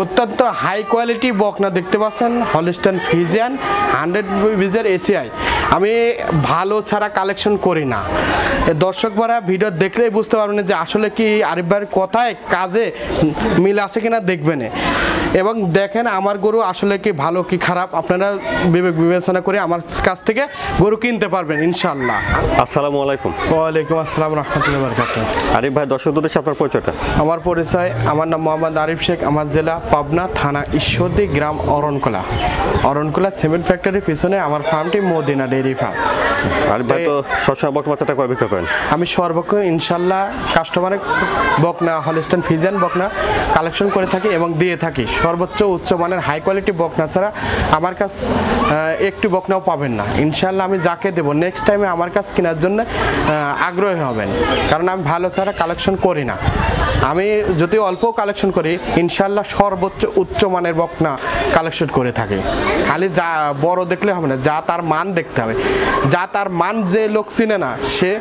অত্যন্ত high quality বকনা দেখতে পাচ্ছেন, হলস্টাইন ফ্রিজিয়ান 100 বিজের এসিআই। আমি ভালো ছাড়া কালেকশন করি না। দর্শক ভাড়া ভিডিও দেখলেই বুঝতে পারবেন যে আসলে কি আরিফ ভাইয়ের কথায় কাজে মিল আছে কিনা দেখবেন। এবং দেখেন আমার গরু আসলে কি ভালো কি খারাপ আপনারা বিবেক বিবেচনা করে আমার কাছ থেকে গরু কিনতে পারবেন ইনশাআল্লাহ। আসসালামু আলাইকুম। ওয়ালাইকুম আসসালাম রাহমাতুল্লাহি ওয়া বারাকাতুহু। আরিফ ভাই, দর্শকদের সাথে আপনার পরিচয়টা? আমার পরিচয়, আমার নাম মোহাম্মদ আরিফ শেখ, আমার জেলা পাবনা, থানা ঈশ্বরদী, গ্রাম অরণকোলা। অরণকোলা সিমেন্ট ফ্যাক্টরির পিছনে আমার ফার্মটি মদিনা ডেইরি ফার্ম। আরিফ ভাই তো সবসময় বকনা বাচ্চাটা করে বিক্রি করেন? আমি সর্বক্ষণ ইনশাল্লাহ কাস্টমারের বকনা হলস্টাইন ফ্রিজিয়ান বকনা কালেকশন করে থাকি এবং দিয়ে থাকি। সর্বোচ্চ উচ্চ মানের হাই কোয়ালিটি বকনা ছাড়া আমার কাছ একটি বকনাও পাবেন না ইনশাল্লাহ। আমি যাকে দেবো নেক্সট টাইমে আমার কাছ কেনার জন্য আগ্রহী হবেন, কারণ আমি ভালো ছাড়া কালেকশন করি না। আমি যদি অল্প কালেকশন করি ইনশাল্লাহ সর্বোচ্চ উচ্চ মানের বকনা কালেকশন করে থাকি। খালি যা বড় দেখলে হবে না, যা তার মান দেখতে হবে। যা তার মান যে লোক চিনে না সে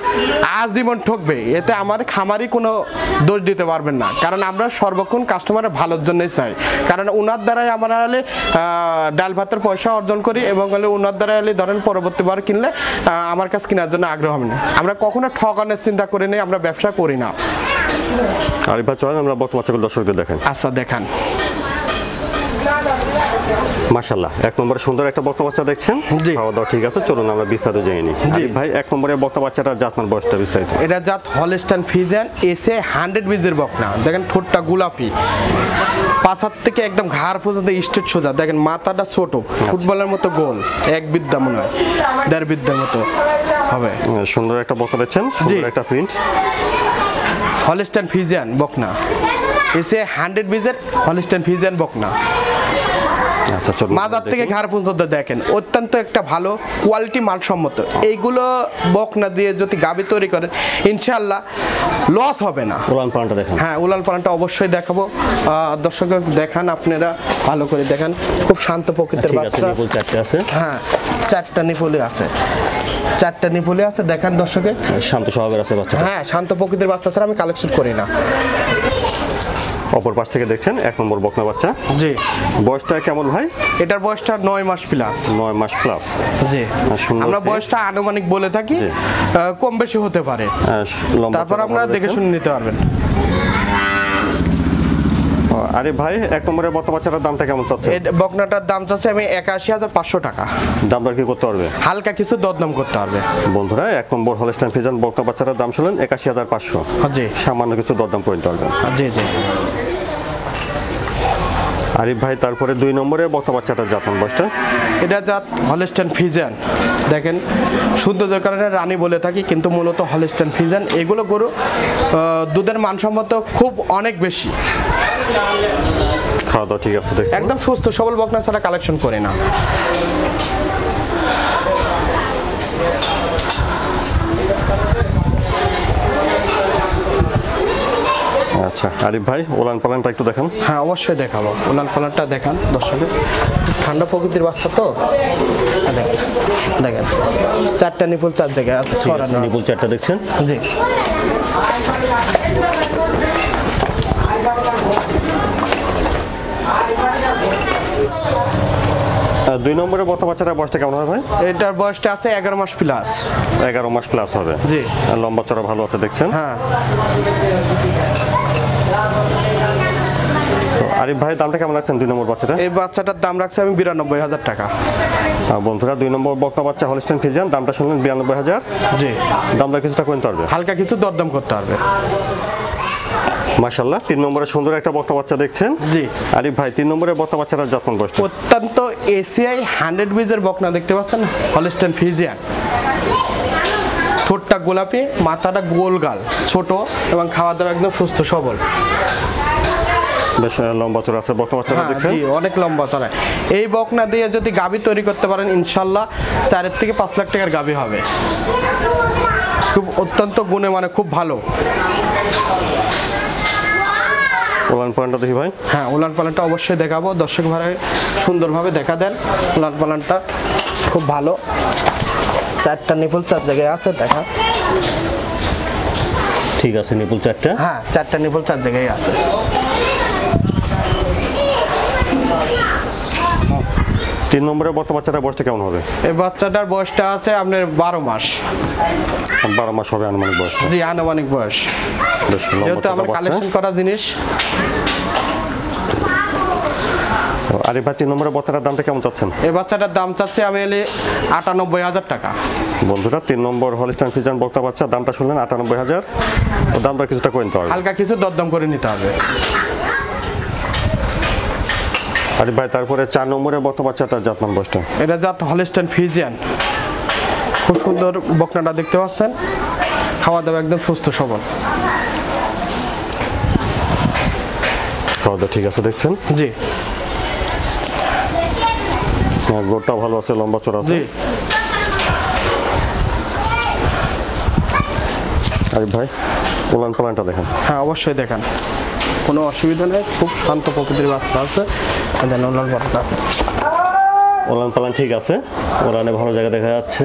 আজীবন ঠকবে, এতে আমার খামারি কোনো দোষ দিতে পারবেন না, কারণ আমরা সর্বক্ষণ কাস্টমারের ভালোর জন্যই চাই। কারণ ওনার দ্বারাই আমরা হলে ডাল ভাতের পয়সা অর্জন করি এবং হলে ওনার দ্বারা হলে ধরেন পরবর্তীবার কিনলে আমার কাছে কেনার জন্য আগ্রহ হবে না। আমরা কখনো ঠকানোর চিন্তা করি না, আমরা ব্যবসা করি না। আরিফ ভাই চলেন আমরা বকনা বাচ্চাগুলো দর্শকদের দেখেন। আচ্ছা দেখান। মাশাআল্লাহ, এক নম্বরে সুন্দর একটা বকনা বাচ্চা দেখছেন। খাওয়া দাওয়া ঠিক আছে, চলুন আমরা বিস্তারিত জেনে নিই। আরিফ ভাই, এক নম্বরে বকনা বাচ্চাটা জাতমান বয়সটা বিস্তারিত? এটা জাত হলস্টাইন ফ্রিজিয়ান এসিআই 100 বিজের বকনা। দেখেন ঠোঁটটা গোলাপি, পাছার থেকে একদম ঘাড় পর্যন্ত স্ট্রেট সোজা। দেখেন মাথাটা ছোট, ফুটবলের মতো গোল, এক বিদ্যা মনে হয় 1.5 বিদ্যার মতো হবে। সুন্দর একটা বকনা দেখছেন, সুন্দর একটা প্রিন্ট। হলস্টাইন ফ্রিজিয়ান বকনা এসিআই 100 বিজের হলস্টাইন ফ্রিজিয়ান বকনা। আচ্ছা, চলুন। মাজার থেকে ঘাড় পর্যন্ত দেখেন অত্যন্ত একটা ভালো কোয়ালিটি মানসম্মত। এইগুলো বকনা দিয়ে যদি গাবি তৈরি করেন ইনশাআল্লাহ লস হবে না। উলান পালানটা দেখেন। হ্যাঁ, উলান পালানটা অবশ্যই দেখাবো। দর্শক দেখান, আপনারা ভালো করে দেখেন। খুব শান্ত প্রকৃতির বাচ্চা। নিপুল চারটে আছে। হ্যাঁ, 4টা নিপুলে আছে, 4টা নিপুলে আছে। দেখেন দর্শকে শান্ত স্বভাবের আছে বাচ্চা। হ্যাঁ, শান্ত প্রকৃতির বাচ্চা ছাড়া আমি কালেকশন করি না। অপর পাশ থেকে দেখছেন এক নম্বর বকনা বাচ্চা। জি। বয়সটা কেমন ভাই? এটার বয়সটা 9 মাস প্লাস। 9 মাস প্লাস। জি। আমরা বয়সটা আনুমানিক বলে থাকি, কম বেশি হতে পারে। তারপর আপনারা দেখে শুনে নিতে পারবেন। আরে ভাই, এক নম্বরের বকনা বাচ্চাটার দামটা কেমন চাচ্ছে? এই বকনাটার দাম চাচ্ছে আমি 81,500 টাকা। দাম দর কি করতে পারবে? হালকা কিছু দরদাম করতে পারবে। বন্ধুরা, এক নম্বর হলস্টাইন ফ্রিজিয়ান বকনা বাচ্চাটার দাম শুনলেন 81,500। জি। সামান্য কিছু দরদাম করে দিতে পারবেন। জি জি। আরিফ ভাই, তারপরে 2 নম্বরে বকনা বাচ্চাটার জাতমান বয়সটা? এটা জাত হলস্টাইন ফ্রিজিয়ান। দেখেন সৌন্দর্যের কারণে রানী বলে থাকি, কিন্তু মূলত হলস্টাইন ফ্রিজিয়ান। এগুলো গরু দুধের মানসম্মত খুব অনেক বেশি। খাওয়া দাওয়া ঠিক আছে দেখছি। একদম সুস্থ সবল বকনা ছাড়া কালেকশন করে না। আচ্ছা আরিফ ভাই, উলান পালানটা একটু দেখান। হ্যাঁ, অবশ্যই দেখাবো। উলান পালানটা দেখান দর্শকের। ঠান্ডা প্রকৃতির বাচ্চা তো দেখেন, দেখেন 4টা নিপুল 4 জায়গায় আছে। নিপুল 4টা দেখছেন? জি। আর 2 নম্বরে বকনা বাচ্চাটার বয়সটা কেমন হবে ভাই? এটার বয়সটা আছে 11 মাস প্লাস। 11 মাস প্লাস হবে। জি। আর লম্বা চড়া ভালো আছে দেখছেন। হ্যাঁ। আরিফ ভাই, দামটা কেমন রাখছেন 2 নম্বর বাচ্চাটা? এই বাচ্চাটার দাম রাখছে আমি 92,000 টাকা। বন্ধুরা, 2 নম্বর বকনা বাচ্চা হলস্টাইন ফ্রিজিয়ান, দামটা শুনলেন 92,000। জি। দামটা কিছুটা করতে পারবে? হালকা কিছু দরদাম করতে পারবে। মাশাআল্লাহ, 3 নম্বরে সুন্দর একটা বকনা বাচ্চা দেখছেন। জি। আরিফ ভাই, 3 নম্বরে বকনা বাচ্চাটার জাতমান বয়সটা? অত্যন্ত এসিআই 100 বিজের বকনা দেখতে পাচ্ছেন, হলস্টাইন ফ্রিজিয়ান। ঠোঁটটা গোলাপি, মাথাটা গোলগাল, ছোট এবং খাওয়া দাওয়া একদম সুস্থ সবল। বেশ লম্বা চড়া আছে বকনা বাচ্চাটা দেখছেন। জি, অনেক লম্বা চড়া। এই বকনা দিয়ে যদি গাভী তৈরি করতে পারেন ইনশাআল্লাহ 4 থেকে 5 লাখ টাকার গাভী হবে। খুব অত্যন্ত গুণে মানে খুব ভালো। উলান পালানটা দেখি ভাই। হ্যাঁ, উলান পালানটা অবশ্যই দেখাবো। দর্শক ভাই সুন্দরভাবে দেখা দেন। উলান পালানটা খুব ভালো। 4টা নিপুল 4 জায়গায় আছে, দেখা। ঠিক আছে, নিপুল 4টা। হ্যাঁ, 4টা নিপুল 4 জায়গায় আছে। 3 নম্বরের বক্তা বাচ্চাটার বয়সটা কেমন হবে? এই বাচ্চাটার বয়সটা আছে আপনার 12 মাস। 12 মাস হবে আনুমানিক বয়সটা। জি, আনুমানিক বয়স। বেশ লম্বা যেহেতু চওড়া আমার বাচ্চা। কালেকশন করা জিনিস। আরিফ ভাই 3 নম্বরের বক্তাটার দামটা কেমন চাচ্ছেন? এই বাচ্চাটার দাম চাচ্ছে আমি 98,000 টাকা। বন্ধুরা 3 নম্বর হলিস্টাইন ফ্রিজিয়ান বক্তা বাচ্চা দামটা শুনলেন 98,000। তো দামটা কিছুটা করে নিতে হবে। হালকা কিছু দরদাম করে নিতে হবে। আরিফ ভাই তারপরে 4 নম্বরের বক্তা বাচ্চাটার জাতমান বয়সটা? এটা জাত হলিস্টাইন ফ্রিজিয়ান। খুব সুন্দর বকনাটা দেখতে পাচ্ছেন, খাওয়া দাওয়া একদম সুস্থ সবল। খাওয়া দাওয়া ঠিক আছে দেখছেন? জি হ্যাঁ, গোড়টা ভালো আছে, লম্বা চড়া আছে। জি। আরিফ ভাই উলান পালানটা দেখেন। হ্যাঁ অবশ্যই দেখান, কোনো অসুবিধা নেই, খুব শান্ত প্রকৃতির বাচ্চা আছে। উলান পালান ঠিক আছে, উলানে ভালো জায়গা দেখা যাচ্ছে।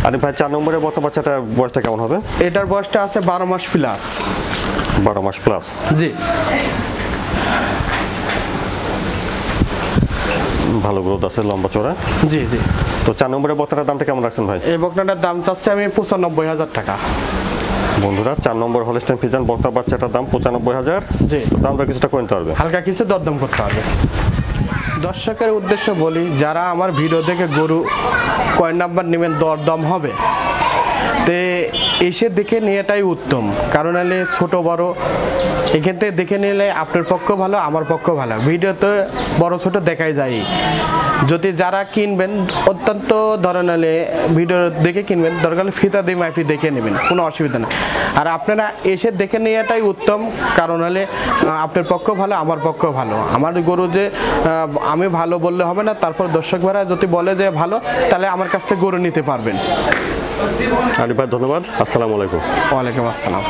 আরিফ ভাই 4 নম্বরের বক্তা বাচ্চাটার বয়সটা কেমন হবে? এটার বয়সটা আছে 12 মাস প্লাস। 12 মাস প্লাস। জি। ভালো গ্রোথ আছে, লম্বা চড়া। জি জি। তো 4 নম্বরের বক্তাটার দামটা কেমন রাখছেন ভাই? এই বকনাটার দাম চাচ্ছে আমি 95,000 টাকা। বন্ধুরা 4 নম্বর হলিস্টাইন ফ্রিজিয়ান বক্তা বাচ্চাটার দাম 95,000। জি। তো দামটা কিছুটা করে নিতে পারবে। হালকা কিছু দরদাম করতে হবে। দর্শকের উদ্দেশ্যে বলি, যারা আমার ভিডিও থেকে গরু কয় নাম্বার নেবেন দরদাম হবে, তে এসে দেখে নেওয়াটাই উত্তম। কারণ হলে ছোট বড় এখান থেকে দেখে নিলে আপনার পক্ষ ভালো, আমার পক্ষ ভালো। ভিডিওতে বড় ছোট দেখাই যায়। যদি যারা কিনবেন অত্যন্ত ধরনের ভিডিও দেখে কিনবেন, দরকার হলে ফিতা দিয়ে মাইপি দেখে নেবেন, কোনো অসুবিধা নেই। আর আপনারা এসে দেখে নেওয়াটাই উত্তম। কারণ হলে আপনার পক্ষ ভালো, আমার পক্ষ ভালো। আমার গরু যে আমি ভালো বললে হবে না, তারপর দর্শক ভাইরা যদি বলে যে ভালো, তাহলে আমার কাছ থেকে গরু নিতে পারবেন। আরিফ ভাই ধন্যবাদ, আসসালামু আলাইকুম। ওয়ালাইকুম আসসালাম।